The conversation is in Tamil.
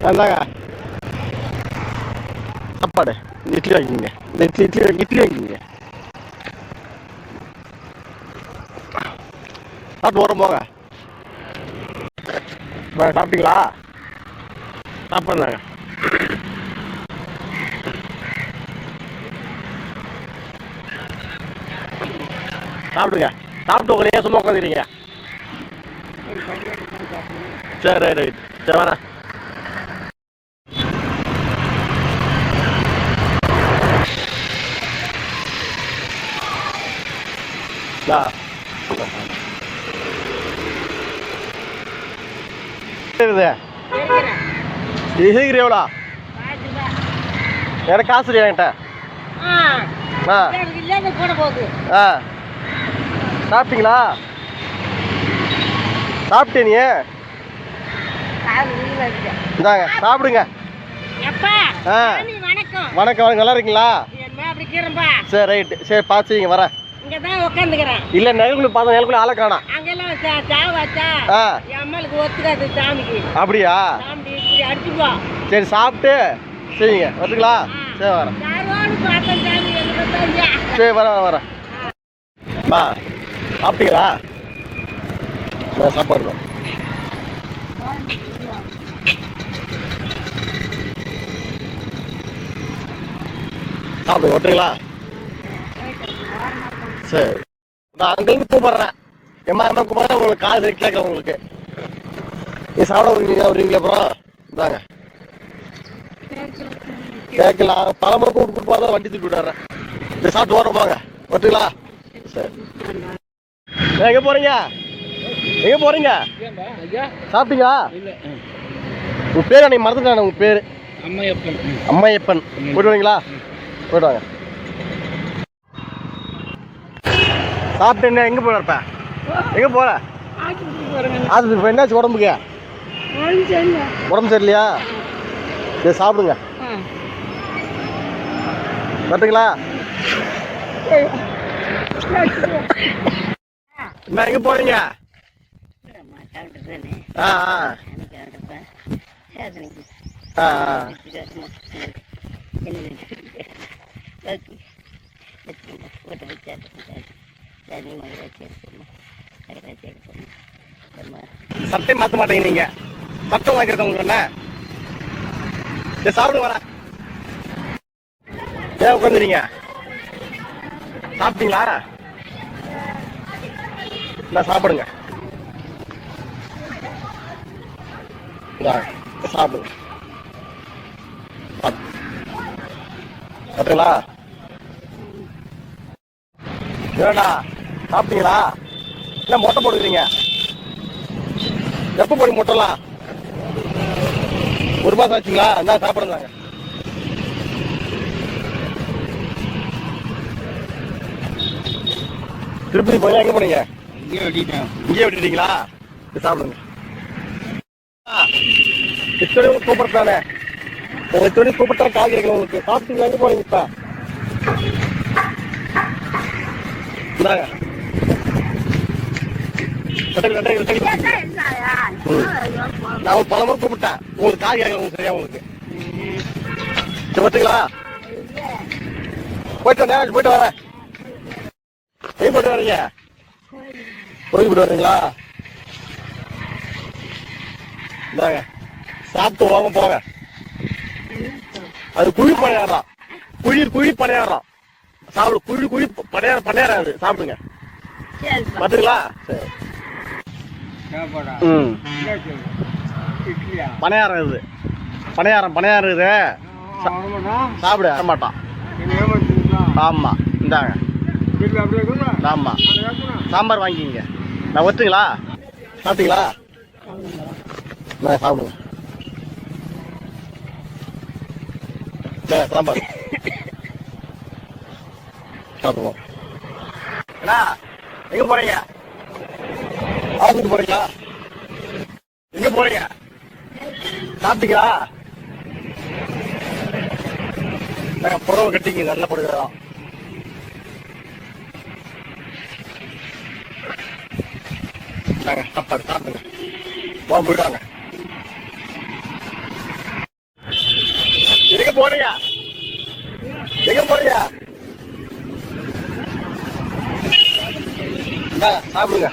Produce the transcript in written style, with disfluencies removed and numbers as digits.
அந்தாங்க சாப்பாடு. இட்லி வாங்கிக்கிங்க. இந்த இட்லி வாங்கிக்கிங்க. சாப்பிட்டு ஓரம் போங்க. சாப்பிட்டீங்களா? சாப்பிட்றாங்க. சாப்பிடுங்க. சாப்பிட்டு உங்களையே சும்மா உட்காந்துக்கிறீங்க. சரி ரைட். சரி வரேன். எவ்வளோ எனக்கு காசு என்கிட்ட. சாப்பிட்டீங்களா? சாப்பிட்டே நீ? இந்தாங்க சாப்பிடுங்க. வணக்கம் வணக்கம். நல்லா இருக்கீங்களா? சரி ரைட்டு. சரி பார்த்து வைங்க வரேன். இல்ல நெல்குள்ள பார்த்தா நெல்குள்ள ஆளை காணோம். அப்படியா? சரி சாப்பிட்டு சரிங்க வந்துங்களா? சரி வரேன். சரி வரேன் வரேன். சாப்பிட்டீங்களா? சாப்பாடு சாப்பிடுங்க ஓட்டுங்களா? சரி நான் அங்கிருந்து கூப்பிடுறேன். எம்மா கூப்பிடுறேன். உங்களுக்கு கால் கேட்கல. உங்களுக்கு நீ சாப்பிட வருவீங்க அப்புறம் இந்தாங்க கேட்கலாம். பழமுறை கூப்பிட்டு போதான் வண்டி தூக்கி விட்டுறேன். இதை சாப்பிட்டு ஓரம் போங்க ஓட்டுங்களா? சரி எங்க போறீங்க? எங்க போறீங்க? சாப்பிட்டீங்களா? உங்க பேர் அன்னைக்கு மறந்துட்டேன். உங்க பேரு அம்மையப்பன். அம்மையப்பன். போயிட்டு வரீங்களா? போயிட்டு வாங்க. சாப்பிட்டு என்ன எங்க போறப்ப? எங்க போற? அது என்னாச்சு உடம்புக்கு? உடம்பு சரியில்லையா? சரி சாப்பிடுங்க. கட்டுங்களா? என்ன எங்க போறீங்க? சட்டை மாத்த மாட்டேங்க நீங்க. சட்டம் வாங்கிருக்க உங்களுக்கு என்ன? சாப்பிடு வர ஏன் உட்காந்துறீங்க? சாப்பிட்டீங்களா? நான் சாப்பிடுங்க. சாப்பிடுங்க. சாப்பிட்டீங்களா? ஏடா சாப்பிட்டீங்களா? என்ன மொட்டை போடுக்கிறீங்க? எப்போ போடுங்க மொட்டைலாம்? ஒரு மாதம் ஆச்சுங்களா? என்ன சாப்பிடுங்க. திருப்பதி போய் எங்க போனீங்க? இங்கே விட்டுட்டீங்களா? சாப்பிடுங்க. கூப்பிடுறானே உங்களுக்கு கூப்பிட்டா கால் கிடைக்கல. உங்களுக்கு சாப்பிட்டீங்களா? எங்க போனீங்க இப்ப? நான் பல முறை கூப்பிட்டேன். உங்களுக்கு கால் கிடைக்கல. உங்களுக்கு சரியா உங்களுக்கு பார்த்தீங்களா? போயிட்டு வரேன். போயிட்டு வரேன். எங்க போயிட்டு வரீங்க? கோயில் போயிட்டு வரீங்களா? இந்தாங்க சாப்பிட்டு வாங்க போங்க. அது குழி பணியாரம். குழி பணியாரம் சாப்பிடு. குழி பணியாரம் அது சாப்பிடுங்க. பாத்துங்களா? சரி. பணியாரம் இது. பணியாரம் இது சாப்பிடு. மாட்டான். ஆமா இந்தாங்க. ஆமா சாம்பார் வாங்கிக்கிங்க. நான் ஒத்துங்களா? சாப்பிட்டீங்களா? நான் சாப்பிடுங்க. சாம்பார் சாப்பிடுவோம். எங்க போறீங்க? ஆஃபீஸ் போறீங்களா? எங்க போறீங்க? சாப்பிட்டீங்களா? புடவை கட்டிங்க. நல்லா போடுகிறோம். சாப்பாடு சாப்பிடுங்க. போயிட்டாங்க. போறீங்க? எங்க போறீங்க? சாப்பிடுங்க.